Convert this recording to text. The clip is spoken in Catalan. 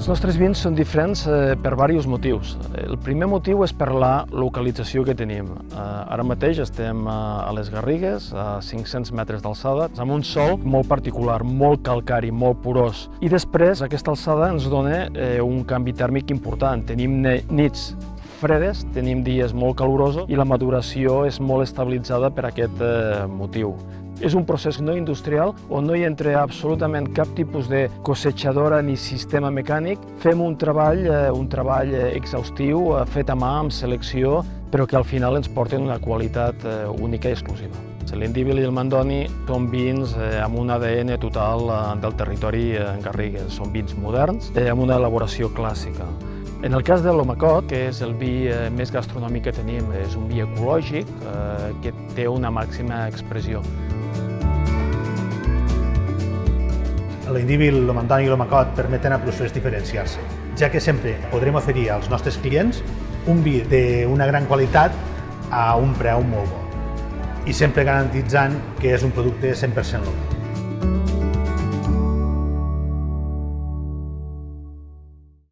Els nostres vins són diferents per diversos motius. El primer motiu és per la localització que tenim. Ara mateix estem a les Garrigues, a 500 metres d'alçada, amb un sòl molt particular, molt calcari, molt porós. I després aquesta alçada ens dona un canvi tèrmic important. Tenim nits fredes, tenim dies molt calorosos i la maduració és molt estabilitzada per aquest motiu. És un procés no industrial on no hi entra absolutament cap tipus de cosetxadora ni sistema mecànic. Fem un treball exhaustiu, fet a mà, amb selecció, però que al final ens porten una qualitat única i exclusiva. L'Indíbil i el Mandoni són vins amb un ADN total del territori Garrigues. Són vins moderns, amb una elaboració clàssica. En el cas de l'Omacot, que és el vi més gastronòmic que tenim, és un vi ecològic que té una màxima expressió. L'Indíbil, el Mandoni i l'Omacot permeten a Plusfresc diferenciar-se, ja que sempre podrem oferir als nostres clients un vi d'una gran qualitat a un preu molt bo i sempre garantitzant que és un producte 100% local.